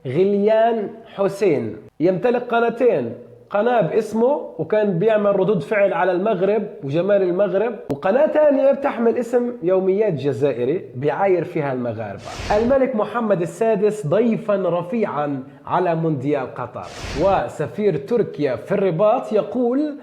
غليان حسين يمتلك قناتين، قناة باسمه وكان بيعمل ردود فعل على المغرب وجمال المغرب، وقناة ثانية بتحمل اسم يوميات جزائري بيعاير فيها المغاربة. الملك محمد السادس ضيفا رفيعا على مونديال قطر، وسفير تركيا في الرباط يقول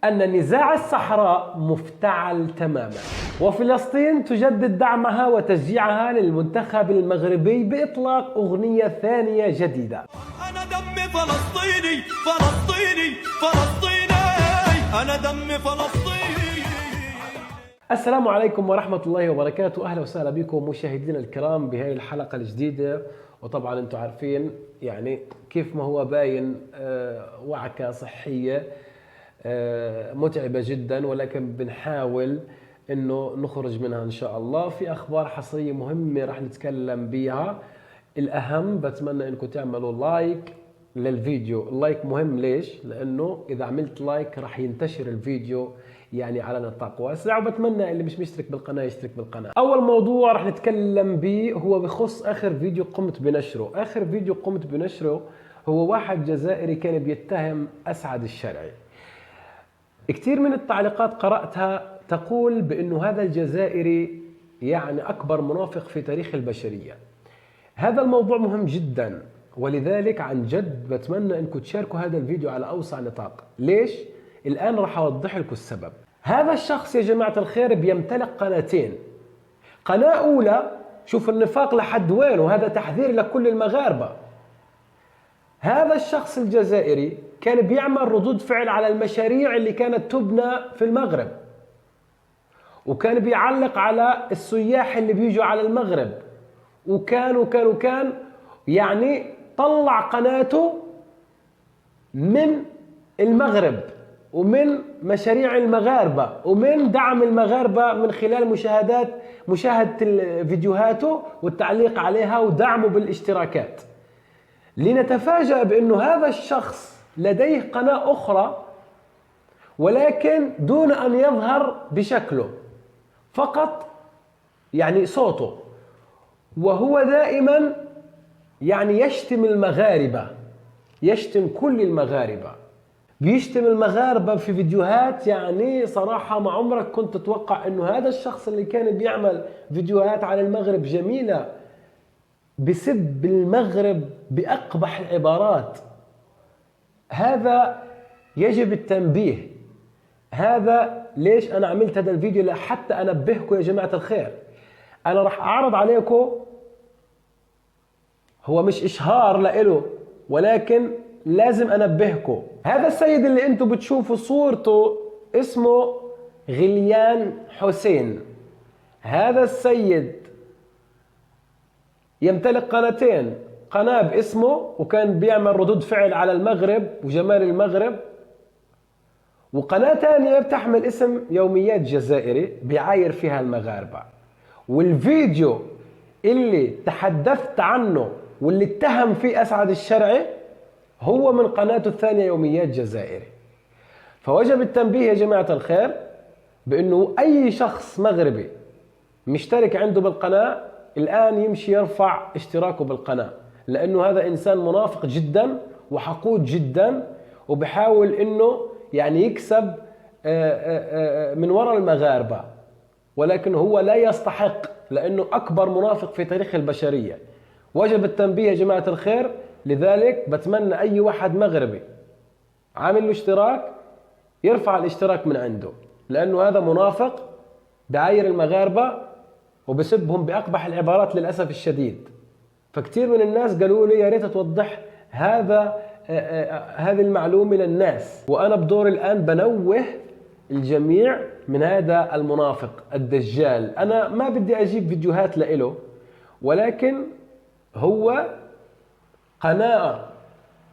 أن نزاع الصحراء مفتعل تماما، وفلسطين تجدد دعمها وتشجيعها للمنتخب المغربي بإطلاق أغنية ثانية جديدة. أنا دمي فلسطيني فلسطيني فلسطيني، أنا دمي فلسطيني. السلام عليكم ورحمة الله وبركاته، أهلا وسهلا بكم مشاهدينا الكرام بهذه الحلقة الجديدة. وطبعا أنتم عارفين يعني كيف ما هو باين وعكة صحية متعبة جدا، ولكن بنحاول انه نخرج منها ان شاء الله. في اخبار حصرية مهمة راح نتكلم بيها. الاهم بتمنى انكم تعملوا لايك للفيديو. اللايك مهم ليش؟ لانه اذا عملت لايك راح ينتشر الفيديو يعني على نطاق واسع، وبتمنى اللي مش مشترك بالقناة يشترك بالقناة. اول موضوع راح نتكلم به هو بخص اخر فيديو قمت بنشره. اخر فيديو قمت بنشره هو واحد جزائري كان بيتهم اسعد الشرعي. كثير من التعليقات قرأتها تقول بأنه هذا الجزائري يعني أكبر منافق في تاريخ البشرية. هذا الموضوع مهم جدا، ولذلك عن جد بتمنى أنكم تشاركوا هذا الفيديو على أوسع نطاق. ليش؟ الآن راح أوضح لكم السبب. هذا الشخص يا جماعة الخير بيمتلك قناتين. قناة أولى، شوف النفاق لحد وين، وهذا تحذير لكل المغاربة. هذا الشخص الجزائري كان بيعمل ردود فعل على المشاريع اللي كانت تبنى في المغرب، وكان بيعلق على السياح اللي بيجوا على المغرب، وكان يعني طلع قناته من المغرب ومن مشاريع المغاربة ومن دعم المغاربة من خلال مشاهدة فيديوهاته والتعليق عليها ودعمه بالاشتراكات. لنتفاجأ بأنه هذا الشخص لديه قناة أخرى، ولكن دون أن يظهر بشكله، فقط يعني صوته، وهو دائما يعني يشتم المغاربة، يشتم كل المغاربة، بيشتم المغاربة في فيديوهات. يعني صراحة ما عمرك كنت تتوقع أنه هذا الشخص اللي كان بيعمل فيديوهات على المغرب جميلة بسب المغرب بأقبح العبارات. هذا يجب التنبيه. هذا ليش أنا عملت هذا الفيديو؟ لحتى أنبهكم يا جماعة الخير. أنا راح أعرض عليكم، هو مش إشهار لإله، ولكن لازم أنبهكم. هذا السيد اللي أنتم بتشوفوا صورته اسمه غليان حسين. هذا السيد يمتلك قناتين، قناة باسمه وكان بيعمل ردود فعل على المغرب وجمال المغرب، وقناة ثانية بتحمل اسم يوميات جزائري بيعاير فيها المغاربة. والفيديو اللي تحدثت عنه واللي اتهم فيه أسعد الشرعي هو من قناته الثانية يوميات جزائري. فوجب التنبيه يا جماعة الخير بأنه أي شخص مغربي مشترك عنده بالقناة الآن يمشي يرفع اشتراكه بالقناة، لأنه هذا إنسان منافق جدا وحقود جدا، وبحاول إنه يعني يكسب من وراء المغاربة، ولكن هو لا يستحق، لأنه أكبر منافق في تاريخ البشرية. وجب التنبيه يا جماعة الخير. لذلك بتمنى أي واحد مغربي عامل له اشتراك يرفع الاشتراك من عنده، لأنه هذا منافق بعاير المغاربة وبسبهم بأقبح العبارات للأسف الشديد. فكتير من الناس قالوا لي يا ريت توضح هذه المعلومة للناس، وأنا بدور الآن بنوه الجميع من هذا المنافق الدجال. أنا ما بدي أجيب فيديوهات لإله، ولكن هو قناة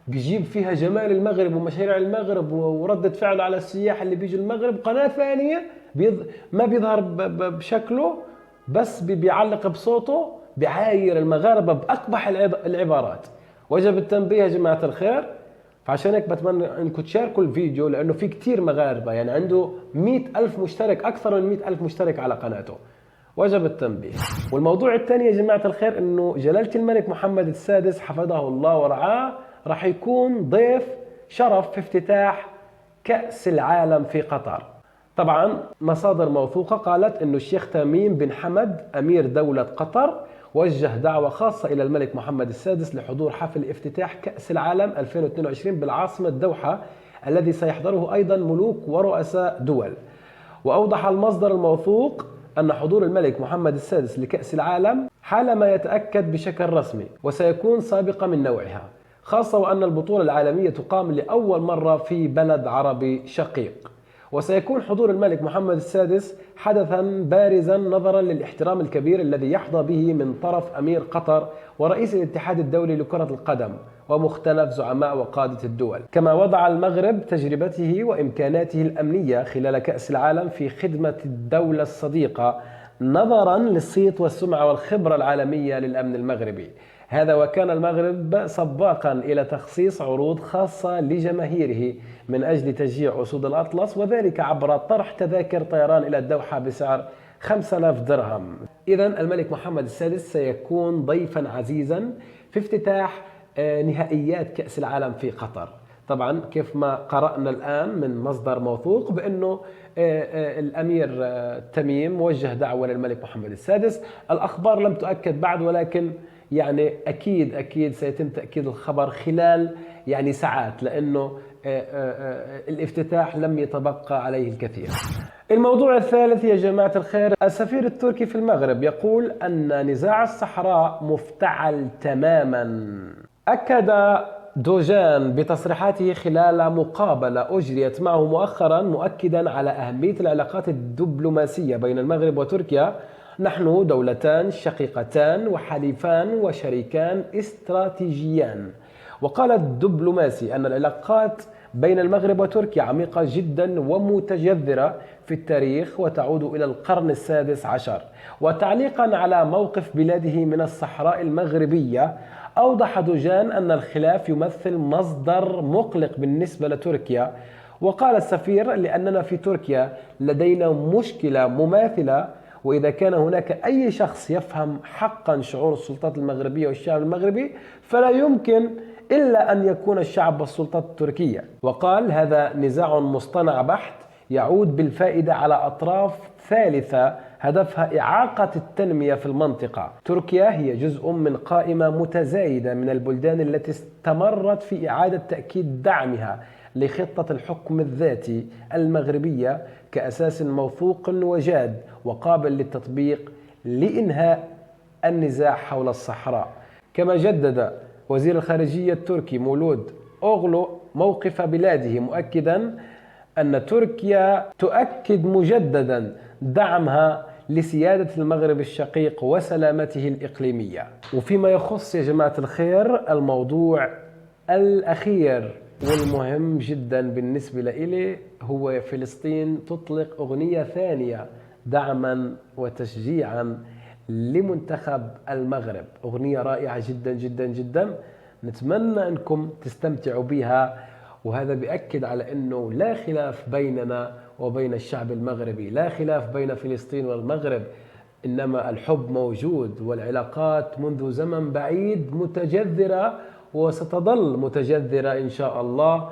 بيجيب فيها جمال المغرب ومشاريع المغرب وردة فعله على السياح اللي بيجوا المغرب. قناة ثانية ما بيظهر بشكله، بس بيعلق بصوته بعاير المغاربة بأقبح العبارات. وجب التنبيه يا جماعة الخير. فعشان هيك بتمنى انكم تشاركوا الفيديو، لأنه في كتير مغاربة يعني عنده 100,000 مشترك، أكثر من 100,000 مشترك على قناته. وجب التنبيه. والموضوع الثاني يا جماعة الخير انه جلالة الملك محمد السادس حفظه الله ورعاه راح يكون ضيف شرف في افتتاح كأس العالم في قطر. طبعا مصادر موثوقة قالت انه الشيخ تميم بن حمد امير دولة قطر وجه دعوة خاصة الى الملك محمد السادس لحضور حفل افتتاح كأس العالم 2022 بالعاصمة الدوحة، الذي سيحضره ايضا ملوك ورؤساء دول. واوضح المصدر الموثوق أن حضور الملك محمد السادس لكأس العالم حالما يتأكد بشكل رسمي وسيكون سابقة من نوعها، خاصة وأن البطولة العالمية تقام لأول مرة في بلد عربي شقيق. وسيكون حضور الملك محمد السادس حدثا بارزا نظرا للاحترام الكبير الذي يحظى به من طرف أمير قطر ورئيس الاتحاد الدولي لكرة القدم ومختلف زعماء وقادة الدول. كما وضع المغرب تجربته وإمكاناته الأمنية خلال كأس العالم في خدمة الدولة الصديقة نظرا للصيت والسمعة والخبرة العالمية للأمن المغربي. هذا وكان المغرب سباقا إلى تخصيص عروض خاصة لجماهيره من أجل تشجيع أسود الأطلس، وذلك عبر طرح تذاكر طيران إلى الدوحة بسعر 5000 درهم. إذن الملك محمد السادس سيكون ضيفا عزيزا في افتتاح نهائيات كأس العالم في قطر. طبعا كيف ما قرأنا الآن من مصدر موثوق بأنه الأمير تميم وجه دعوة للملك محمد السادس. الأخبار لم تؤكد بعد، ولكن يعني أكيد سيتم تأكيد الخبر خلال يعني ساعات، لأنه الافتتاح لم يتبقى عليه الكثير. الموضوع الثالث يا جماعة الخير، السفير التركي في المغرب يقول أن نزاع الصحراء مفتعل تماما. أكد دوجان بتصريحاته خلال مقابلة أجريت معه مؤخرا مؤكدا على أهمية العلاقات الدبلوماسية بين المغرب وتركيا. نحن دولتان شقيقتان وحليفان وشريكان استراتيجيان. وقال الدبلوماسي أن العلاقات بين المغرب وتركيا عميقة جدا ومتجذرة في التاريخ وتعود إلى القرن السادس عشر. وتعليقا على موقف بلاده من الصحراء المغربية، أوضح دوجان أن الخلاف يمثل مصدر مقلق بالنسبة لتركيا. وقال السفير لأننا في تركيا لدينا مشكلة مماثلة، وإذا كان هناك أي شخص يفهم حقا شعور السلطات المغربية والشعب المغربي فلا يمكن إلا أن يكون الشعب والسلطات التركية. وقال هذا نزاع مصطنع بحت يعود بالفائدة على أطراف ثالثة هدفها إعاقة التنمية في المنطقة. تركيا هي جزء من قائمة متزايدة من البلدان التي استمرت في إعادة تأكيد دعمها لخطة الحكم الذاتي المغربية كأساس موثوق وجاد وقابل للتطبيق لإنهاء النزاع حول الصحراء. كما جدد وزير الخارجية التركي مولود أوغلو موقف بلاده مؤكدا أن تركيا تؤكد مجددا دعمها لسيادة المغرب الشقيق وسلامته الإقليمية. وفيما يخص يا جماعة الخير الموضوع الأخير والمهم جدا بالنسبة لي هو فلسطين تطلق أغنية ثانية دعما وتشجيعا لمنتخب المغرب. أغنية رائعة جدا جدا جدا، نتمنى أنكم تستمتعوا بها. وهذا بيأكد على أنه لا خلاف بيننا وبين الشعب المغربي، لا خلاف بين فلسطين والمغرب، إنما الحب موجود والعلاقات منذ زمن بعيد متجذرة وستظل متجذرة إن شاء الله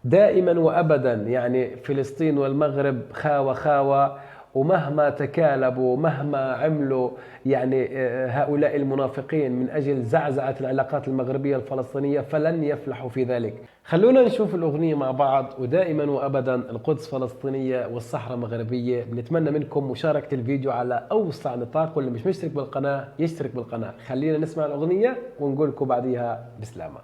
دائما وأبدا. يعني فلسطين والمغرب خاوة، ومهما تكالبوا مهما عملوا يعني هؤلاء المنافقين من أجل زعزعة العلاقات المغربية الفلسطينية فلن يفلحوا في ذلك. خلونا نشوف الأغنية مع بعض. ودائما وأبدا القدس فلسطينية والصحراء مغربية. بنتمنى منكم مشاركة الفيديو على أوسع نطاق، واللي مش مشترك بالقناة يشترك بالقناة. خلينا نسمع الأغنية ونقول لكم بعديها بسلامة.